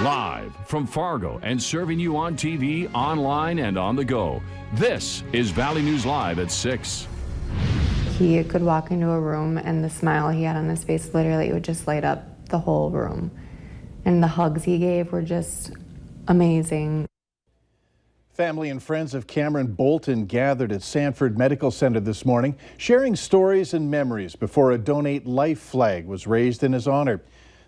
Live from Fargo and serving you on TV, online, and on the go. This is Valley News Live at 6. He could walk into a room and the smile he had on his face, literally, it would just light up the whole room. And the hugs he gave were just amazing. Family and friends of Cameron Bolton gathered at Sanford Medical Center this morning, sharing stories and memories before a Donate Life flag was raised in his honor.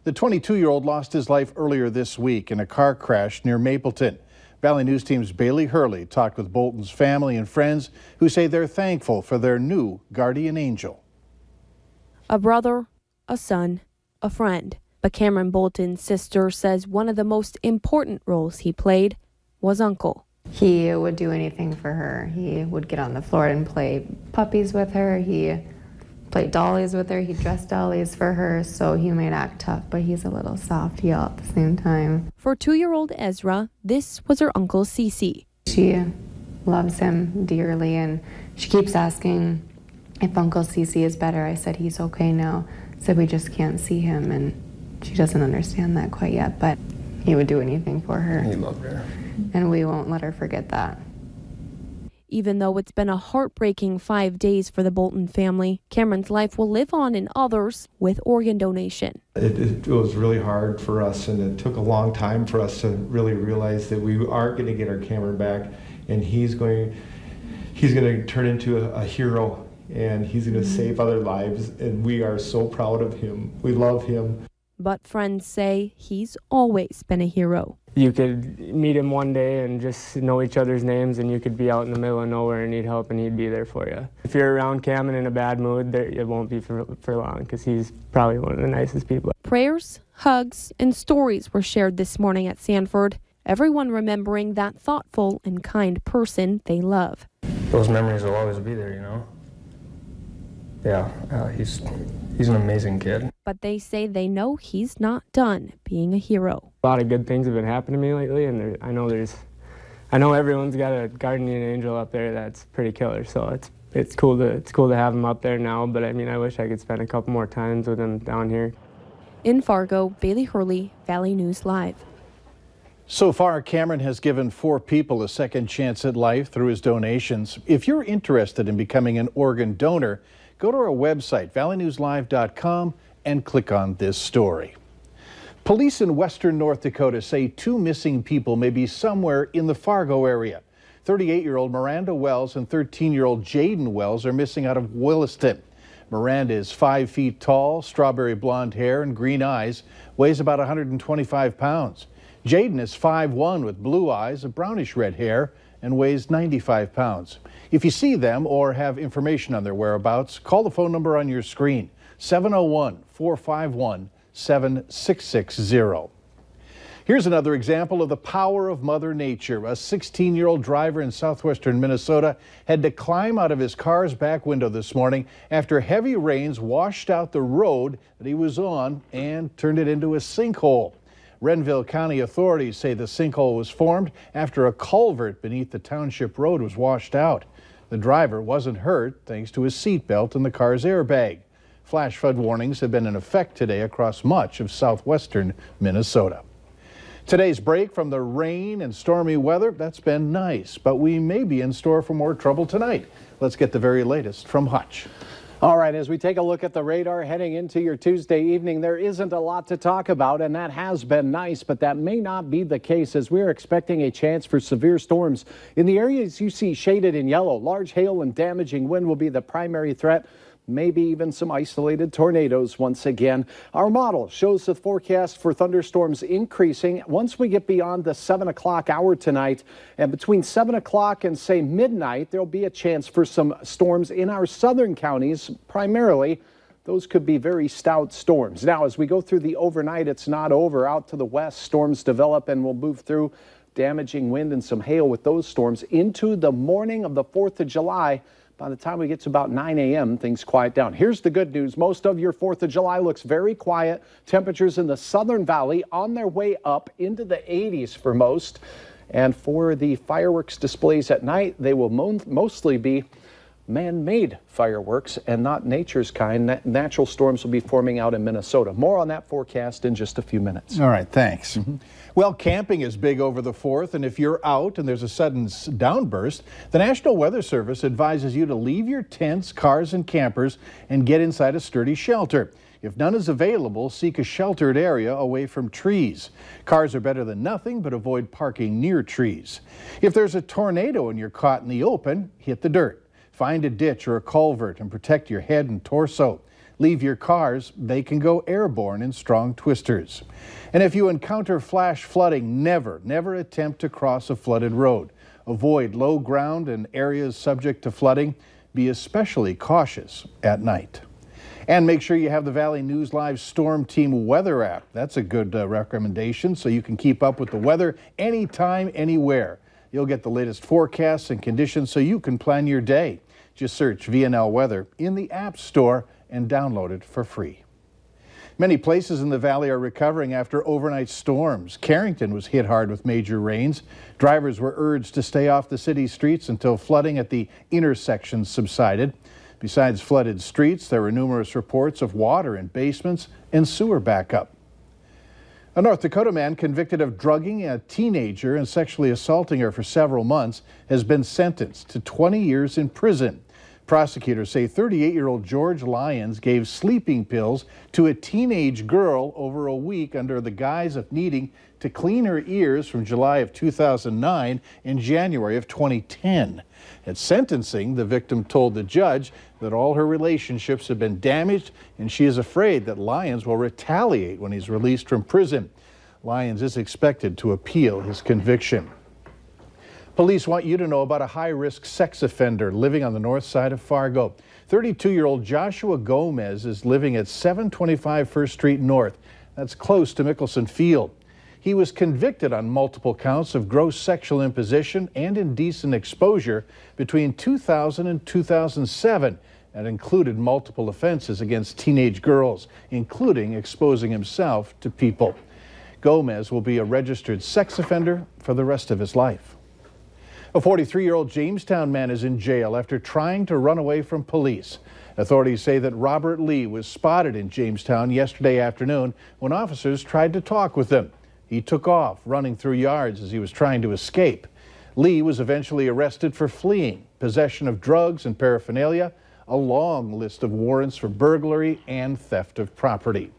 The 22-year-old lost his life earlier this week in a car crash near Mapleton. Valley News Team's Bailey Hurley talked with Bolton's family and friends who say they're thankful for their new guardian angel. A brother, a son, a friend. But Cameron Bolton's sister says one of the most important roles he played was uncle. He would do anything for her. He would get on the floor and play puppies with her. He played dollies with her. He dressed dollies for her, so he might act tough, but he's a little soft yell at the same time. For 2-year-old Ezra, this was her uncle Cece. She loves him dearly, and she keeps asking if Uncle Cece is better. I said he's okay now. Said we just can't see him, and she doesn't understand that quite yet, but he would do anything for her. He loved her. And we won't let her forget that. Even though it's been a heartbreaking 5 days for the Bolton family, Cameron's life will live on in others with organ donation. It was really hard for us, and it took a long time for us to really realize that we are going to get our Cameron back, and he's going to turn into a hero, and he's going to save other lives, and we are so proud of him. We love him. But friends say he's always been a hero. You could meet him one day and just know each other's names, and you could be out in the middle of nowhere and need help, and he'd be there for you. If you're around Cameron in a bad mood, it won't be for long, because he's probably one of the nicest people. Prayers, hugs, and stories were shared this morning at Sanford, everyone remembering that thoughtful and kind person they love. Those memories will always be there, you know? Yeah, he's an amazing kid. But they say they know he's not done being a hero. A lot of good things have been happening to me lately, and I know everyone's got a guardian angel up there that's pretty killer. So it's cool to have him up there now. But I mean, I wish I could spend a couple more times with him down here. In Fargo, Bailey Hurley, Valley News Live. So far, Cameron has given 4 people a second chance at life through his donations. If you're interested in becoming an organ donor, go to our website, valleynewslive.com, and click on this story. Police in western North Dakota say 2 missing people may be somewhere in the Fargo area. 38-year-old Miranda Wells and 13-year-old Jaden Wells are missing out of Williston. Miranda is 5 feet tall, strawberry blonde hair and green eyes, weighs about 125 pounds. Jaden is 5'1" with blue eyes, a brownish red hair, and weighs 95 pounds. If you see them or have information on their whereabouts, call the phone number on your screen, 701-451-7660. Here's another example of the power of Mother Nature. A 16-year-old driver in southwestern Minnesota had to climb out of his car's back window this morning after heavy rains washed out the road that he was on and turned it into a sinkhole. Renville County authorities say the sinkhole was formed after a culvert beneath the township road was washed out. The driver wasn't hurt thanks to his seatbelt and the car's airbag. Flash flood warnings have been in effect today across much of southwestern Minnesota. Today's break from the rain and stormy weather, that's been nice, but we may be in store for more trouble tonight. Let's get the very latest from Hutch. All right, as we take a look at the radar heading into your Tuesday evening, there isn't a lot to talk about, and that has been nice, but that may not be the case as we're expecting a chance for severe storms. In the areas you see shaded in yellow, large hail and damaging wind will be the primary threat. Maybe even some isolated tornadoes once again. Our model shows the forecast for thunderstorms increasing once we get beyond the 7 o'clock hour tonight. And between 7 o'clock and, say, midnight, there'll be a chance for some storms in our southern counties. Primarily, those could be very stout storms. Now, as we go through the overnight, it's not over. Out to the west, storms develop and will move through. Damaging wind and some hail with those storms into the morning of the 4th of July. By the time we get to about 9 a.m., things quiet down. Here's the good news. Most of your 4th of July looks very quiet. Temperatures in the Southern Valley on their way up into the 80s for most. And for the fireworks displays at night, they will mostly be man-made fireworks and not nature's kind. Natural storms will be forming out in Minnesota. More on that forecast in just a few minutes. All right, thanks. Well, camping is big over the 4th, and if you're out and there's a sudden downburst, the National Weather Service advises you to leave your tents, cars, and campers and get inside a sturdy shelter. If none is available, seek a sheltered area away from trees. Cars are better than nothing, but avoid parking near trees. If there's a tornado and you're caught in the open, hit the dirt. Find a ditch or a culvert and protect your head and torso. Leave your cars, they can go airborne in strong twisters. And if you encounter flash flooding, never attempt to cross a flooded road. Avoid low ground and areas subject to flooding. Be especially cautious at night. And make sure you have the Valley News Live Storm Team weather app. That's a good recommendation, so you can keep up with the weather anytime, anywhere. You'll get the latest forecasts and conditions so you can plan your day. Just search VNL Weather in the App Store and download it for free. Many places in the valley are recovering after overnight storms. Carrington was hit hard with major rains. Drivers were urged to stay off the city streets until flooding at the intersections subsided. Besides flooded streets, there were numerous reports of water in basements and sewer backup. A North Dakota man convicted of drugging a teenager and sexually assaulting her for several months has been sentenced to 20 years in prison. Prosecutors say 38-year-old George Lyons gave sleeping pills to a teenage girl over a week under the guise of needing to clean her ears from July of 2009 and January of 2010. At sentencing, the victim told the judge that all her relationships have been damaged and she is afraid that Lyons will retaliate when he's released from prison. Lyons is expected to appeal his conviction. Police want you to know about a high-risk sex offender living on the north side of Fargo. 32-year-old Joshua Gomez is living at 725 First Street North. That's close to Mickelson Field. He was convicted on multiple counts of gross sexual imposition and indecent exposure between 2000 and 2007. That included multiple offenses against teenage girls, including exposing himself to people. Gomez will be a registered sex offender for the rest of his life. A 43-year-old Jamestown man is in jail after trying to run away from police. Authorities say that Robert Lee was spotted in Jamestown yesterday afternoon when officers tried to talk with him. He took off, running through yards as he was trying to escape. Lee was eventually arrested for fleeing, possession of drugs and paraphernalia, a long list of warrants for burglary and theft of property.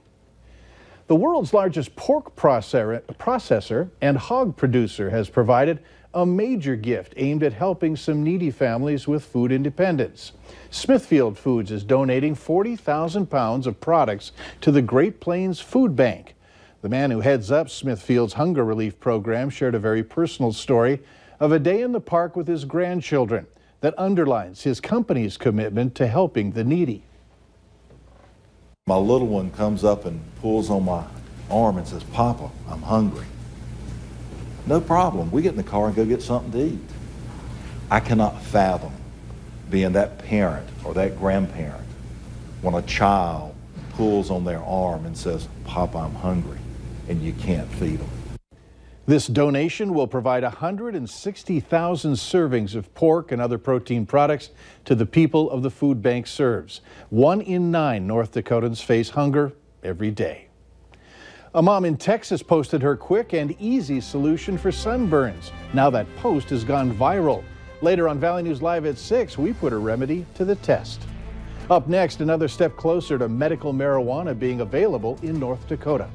The world's largest pork processor and hog producer has provided a major gift aimed at helping some needy families with food independence. Smithfield Foods is donating 40,000 pounds of products to the Great Plains Food Bank. The man who heads up Smithfield's hunger relief program shared a very personal story of a day in the park with his grandchildren that underlines his company's commitment to helping the needy. My little one comes up and pulls on my arm and says, "Papa, I'm hungry." No problem. We get in the car and go get something to eat. I cannot fathom being that parent or that grandparent when a child pulls on their arm and says, "Papa, I'm hungry," and you can't feed them. This donation will provide 160,000 servings of pork and other protein products to the people of the food bank serves. 1 in 9 North Dakotans face hunger every day. A mom in Texas posted her quick and easy solution for sunburns. Now that post has gone viral. Later on Valley News Live at 6, we put a remedy to the test. Up next, another step closer to medical marijuana being available in North Dakota.